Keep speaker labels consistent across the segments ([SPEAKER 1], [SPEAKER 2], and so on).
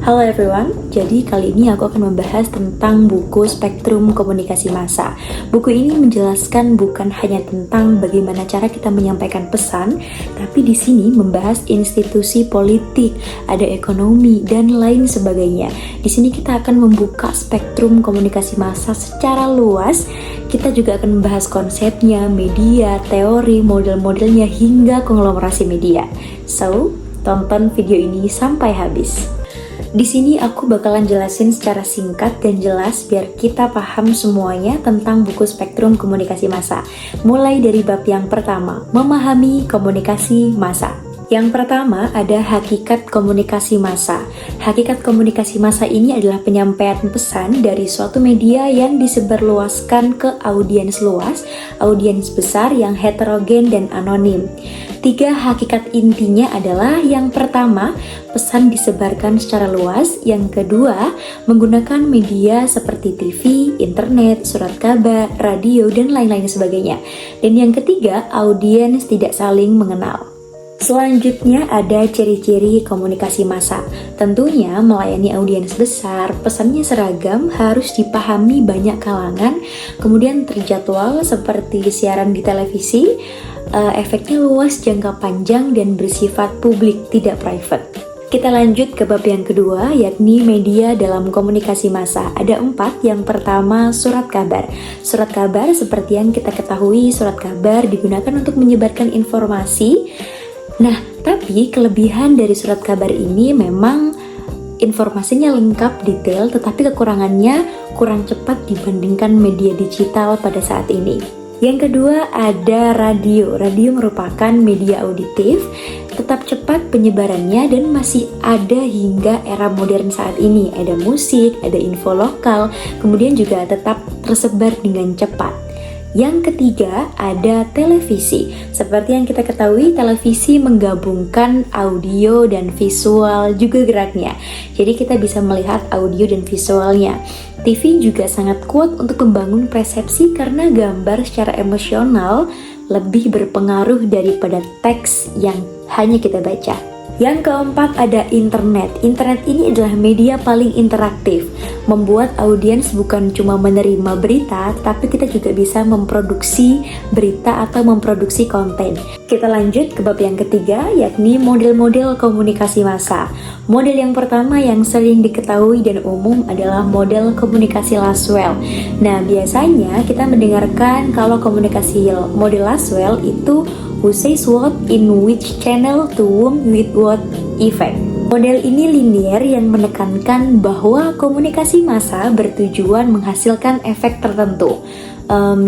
[SPEAKER 1] Halo everyone, jadi kali ini aku akan membahas tentang buku Spektrum Komunikasi Massa. Buku ini menjelaskan bukan hanya tentang bagaimana cara kita menyampaikan pesan, tapi di sini membahas institusi politik, ada ekonomi, dan lain sebagainya. Di sini kita akan membuka spektrum komunikasi massa secara luas. Kita juga akan membahas konsepnya, media, teori, model-modelnya, hingga konglomerasi media. So, tonton video ini sampai habis. Di sini aku bakalan jelasin secara singkat dan jelas biar kita paham semuanya tentang buku Spektrum Komunikasi Massa. Mulai dari bab yang pertama, memahami komunikasi massa. Yang pertama ada hakikat komunikasi massa. Hakikat komunikasi massa ini adalah penyampaian pesan dari suatu media yang disebarluaskan ke audiens luas, audiens besar yang heterogen dan anonim. 3 hakikat intinya adalah yang pertama, pesan disebarkan secara luas. Yang kedua, menggunakan media seperti TV, internet, surat kabar, radio, dan lain-lain sebagainya. Dan yang ketiga, audiens tidak saling mengenal. Selanjutnya ada ciri-ciri komunikasi massa. Tentunya melayani audiens besar, pesannya seragam, harus dipahami banyak kalangan, kemudian terjadwal seperti siaran di televisi, efeknya luas, jangka panjang, dan bersifat publik, tidak private. Kita lanjut ke bab yang kedua, yakni media dalam komunikasi massa. Ada 4. Yang pertama, surat kabar. Surat kabar seperti yang kita ketahui, surat kabar digunakan untuk menyebarkan informasi. Nah, tapi kelebihan dari surat kabar ini memang informasinya lengkap, detail, tetapi kekurangannya kurang cepat dibandingkan media digital pada saat ini. Yang kedua ada radio. Radio merupakan media auditif, tetap cepat penyebarannya dan masih ada hingga era modern saat ini. Ada musik, ada info lokal, kemudian juga tetap tersebar dengan cepat. Yang ketiga ada televisi. Seperti yang kita ketahui, televisi menggabungkan audio dan visual juga geraknya. Jadi kita bisa melihat audio dan visualnya. TV juga sangat kuat untuk membangun persepsi karena gambar secara emosional lebih berpengaruh daripada teks yang hanya kita baca. Yang keempat ada internet. Internet ini adalah media paling interaktif, membuat audiens bukan cuma menerima berita, tapi kita juga bisa memproduksi berita atau memproduksi konten. Kita lanjut ke bab yang ketiga, yakni model-model komunikasi massa. Model yang pertama yang sering diketahui dan umum adalah model komunikasi Lasswell. Nah, biasanya kita mendengarkan kalau komunikasi model Lasswell itu who says what in which channel to whom with what effect. Model ini linier yang menekankan bahwa komunikasi massa bertujuan menghasilkan efek tertentu.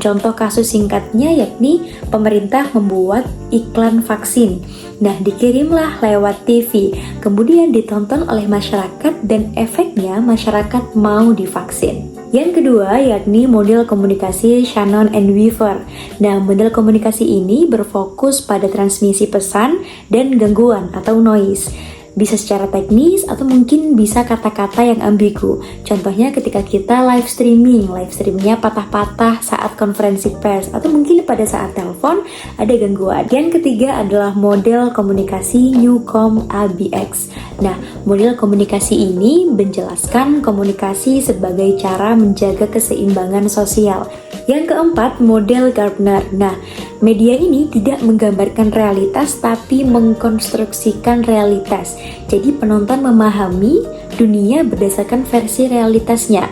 [SPEAKER 1] Contoh kasus singkatnya yakni pemerintah membuat iklan vaksin. Nah, dikirimlah lewat TV, kemudian ditonton oleh masyarakat dan efeknya masyarakat mau divaksin. Yang kedua yakni model komunikasi Shannon and Weaver. Nah, model komunikasi ini berfokus pada transmisi pesan dan gangguan atau noise. Bisa secara teknis atau mungkin bisa kata-kata yang ambigu. Contohnya ketika kita live streamingnya patah-patah saat konferensi pers atau mungkin pada saat telepon ada gangguan. Yang ketiga adalah model komunikasi Newcomb ABX. Nah, model komunikasi ini menjelaskan komunikasi sebagai cara menjaga keseimbangan sosial. Yang keempat, model Gardner. Nah, media ini tidak menggambarkan realitas tapi mengkonstruksikan realitas. Jadi penonton memahami dunia berdasarkan versi realitasnya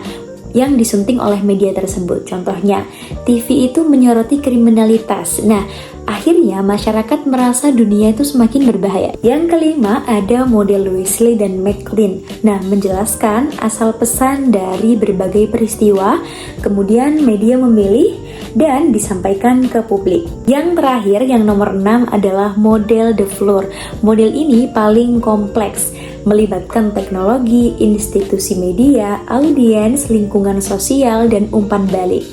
[SPEAKER 1] yang disunting oleh media tersebut. Contohnya, TV itu menyoroti kriminalitas. Nah, akhirnya masyarakat merasa dunia itu semakin berbahaya. Yang kelima ada model Wesley dan McLean. Nah, menjelaskan asal pesan dari berbagai peristiwa, kemudian media memilih dan disampaikan ke publik. Yang terakhir, yang nomor 6 adalah model De Fleur. Model ini paling kompleks, melibatkan teknologi, institusi media, audiens, lingkungan sosial, dan umpan balik.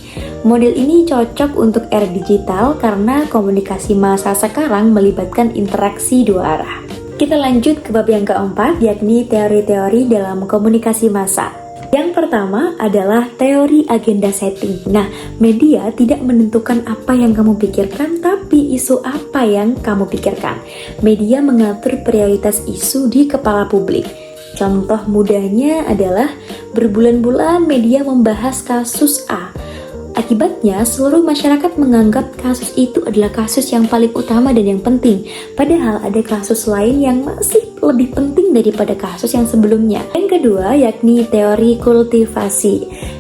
[SPEAKER 1] Model ini cocok untuk era digital karena komunikasi massa sekarang melibatkan interaksi dua arah. Kita lanjut ke bab yang keempat, yakni teori-teori dalam komunikasi massa. Yang pertama adalah teori agenda setting. Nah, media tidak menentukan apa yang kamu pikirkan, tapi isu apa yang kamu pikirkan. Media mengatur prioritas isu di kepala publik. Contoh mudahnya adalah berbulan-bulan media membahas kasus A. Akibatnya, seluruh masyarakat menganggap kasus itu adalah kasus yang paling utama dan yang penting. Padahal ada kasus lain yang masih lebih penting daripada kasus yang sebelumnya. Yang kedua, yakni teori kultivasi.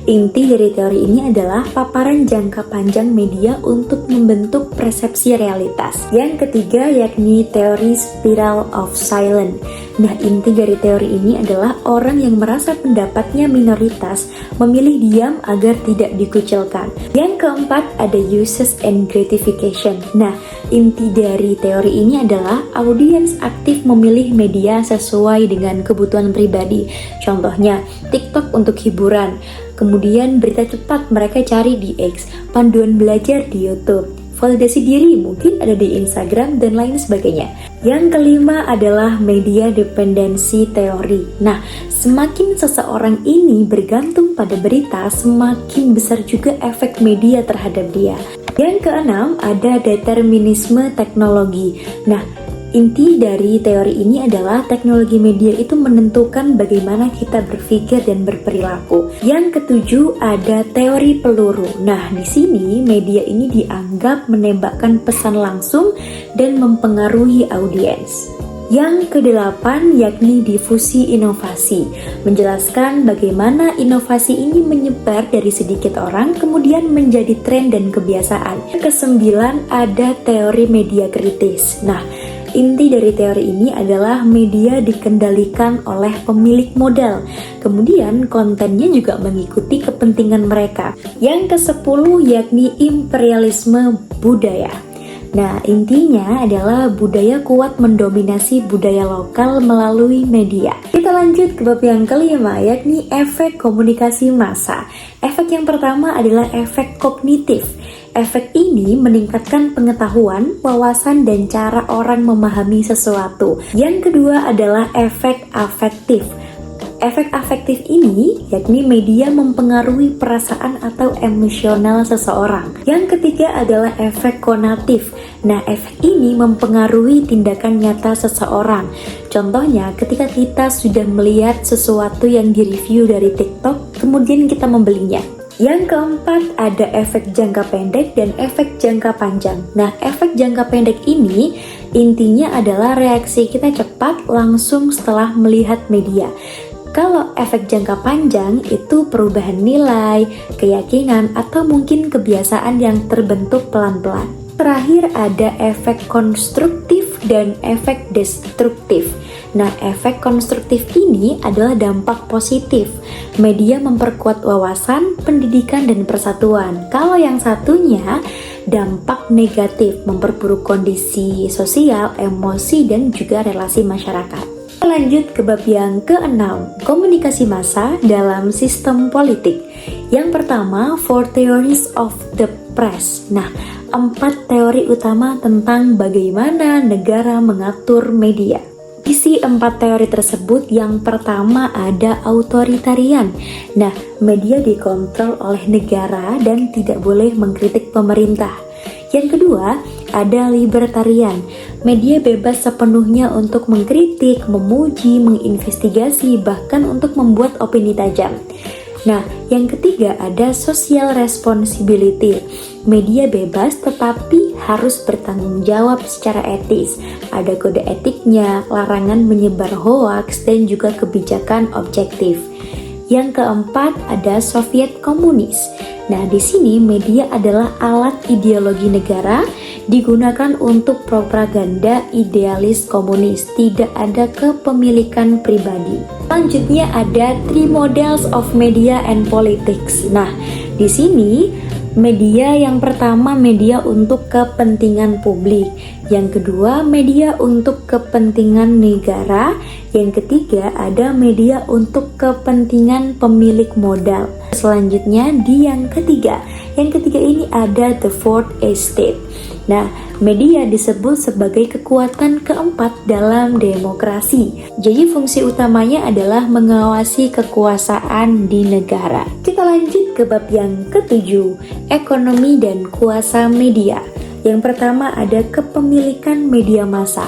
[SPEAKER 1] Inti dari teori ini adalah paparan jangka panjang media untuk membentuk persepsi realitas. Yang ketiga, yakni teori spiral of silence. Nah, inti dari teori ini adalah orang yang merasa pendapatnya minoritas memilih diam agar tidak dikucilkan. Yang keempat, ada uses and gratification. Nah, inti dari teori ini adalah audiens aktif memilih media sesuai dengan kebutuhan pribadi. Contohnya, TikTok untuk hiburan, kemudian berita cepat mereka cari di X, panduan belajar di YouTube, validasi diri mungkin ada di Instagram, dan lain sebagainya. Yang kelima adalah media dependensi teori. Nah, semakin seseorang ini bergantung pada berita, semakin besar juga efek media terhadap dia. Yang keenam, ada determinisme teknologi. Nah, inti dari teori ini adalah teknologi media itu menentukan bagaimana kita berpikir dan berperilaku. Yang ketujuh, ada teori peluru. Nah, di sini media ini dianggap menembakkan pesan langsung dan mempengaruhi audiens. Yang kedelapan, yakni difusi inovasi, menjelaskan bagaimana inovasi ini menyebar dari sedikit orang kemudian menjadi tren dan kebiasaan. Yang kesembilan, ada teori media kritis. Nah, inti dari teori ini adalah media dikendalikan oleh pemilik modal, kemudian kontennya juga mengikuti kepentingan mereka. Yang ke-10, yakni imperialisme budaya. Nah, intinya adalah budaya kuat mendominasi budaya lokal melalui media. Kita lanjut ke bab yang kelima, yakni efek komunikasi massa. Efek yang pertama adalah efek kognitif. Efek ini meningkatkan pengetahuan, wawasan, dan cara orang memahami sesuatu. Yang kedua adalah efek afektif. Efek afektif ini yakni media mempengaruhi perasaan atau emosional seseorang. Yang ketiga adalah efek konatif. Nah, efek ini mempengaruhi tindakan nyata seseorang. Contohnya, ketika kita sudah melihat sesuatu yang direview dari TikTok, kemudian kita membelinya. Yang keempat, ada efek jangka pendek dan efek jangka panjang. Nah, efek jangka pendek ini intinya adalah reaksi kita cepat langsung setelah melihat media. Kalau efek jangka panjang itu perubahan nilai, keyakinan, atau mungkin kebiasaan yang terbentuk pelan-pelan. Terakhir ada efek konstruktif dan efek destruktif. Nah, efek konstruktif ini adalah dampak positif. Media memperkuat wawasan, pendidikan, dan persatuan. Kalau yang satunya, dampak negatif, memperburuk kondisi sosial, emosi, dan juga relasi masyarakat. Lanjut ke bab yang ke-6, komunikasi massa dalam sistem politik. Yang pertama, four theories of the press. Nah, 4 teori utama tentang bagaimana negara mengatur media. Isi 4 teori tersebut, yang pertama ada authoritarian. Nah, media dikontrol oleh negara dan tidak boleh mengkritik pemerintah. Yang kedua, ada libertarian. Media bebas sepenuhnya untuk mengkritik, memuji, menginvestigasi, bahkan untuk membuat opini tajam. Nah, yang ketiga ada social responsibility. Media bebas tetapi harus bertanggung jawab secara etis. Ada kode etiknya, larangan menyebar hoaks, dan juga kebijakan objektif. Yang keempat ada Soviet komunis. Nah, di sini media adalah alat ideologi negara, digunakan untuk propaganda idealis komunis, tidak ada kepemilikan pribadi. Selanjutnya ada three models of media and politics. Nah, di sini media yang pertama media untuk kepentingan publik, yang kedua media untuk kepentingan negara, yang ketiga ada media untuk kepentingan pemilik modal. Selanjutnya di yang ketiga ini ada the fourth estate. Nah, media disebut sebagai kekuatan keempat dalam demokrasi. Jadi fungsi utamanya adalah mengawasi kekuasaan di negara. Kita lanjut ke bab yang ketujuh, ekonomi dan kuasa media. Yang pertama ada kepemilikan media massa.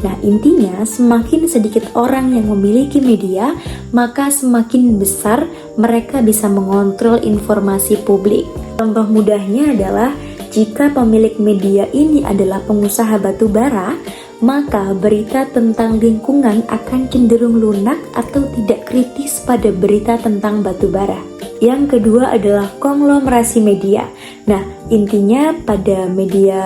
[SPEAKER 1] Nah, intinya semakin sedikit orang yang memiliki media, maka semakin besar mereka bisa mengontrol informasi publik. Contoh mudahnya adalah jika pemilik media ini adalah pengusaha batu bara, maka berita tentang lingkungan akan cenderung lunak atau tidak kritis pada berita tentang batu bara. Yang kedua adalah konglomerasi media. Nah, intinya pada media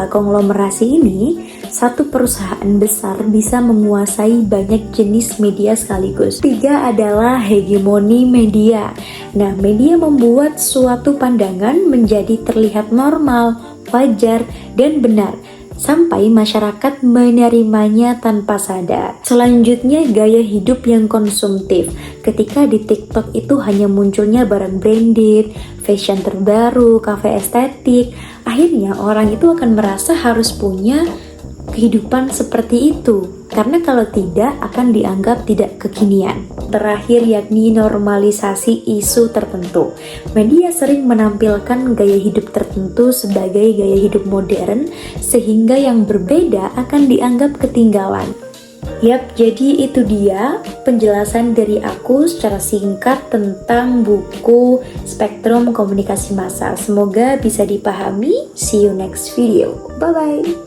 [SPEAKER 1] konglomerasi ini, satu perusahaan besar bisa menguasai banyak jenis media sekaligus. Tiga adalah hegemoni media. Nah, media membuat suatu pandangan menjadi terlihat normal, wajar, dan benar, sampai masyarakat menerimanya tanpa sadar. Selanjutnya, gaya hidup yang konsumtif. Ketika di TikTok itu hanya munculnya barang branded, fashion terbaru, kafe estetik, akhirnya orang itu akan merasa harus punya kehidupan seperti itu, karena kalau tidak akan dianggap tidak kekinian. Terakhir yakni normalisasi isu tertentu. Media sering menampilkan gaya hidup tertentu sebagai gaya hidup modern, sehingga yang berbeda akan dianggap ketinggalan. Yap, jadi itu dia penjelasan dari aku secara singkat tentang buku Spektrum Komunikasi Massa. Semoga bisa dipahami. See you next video. Bye-bye.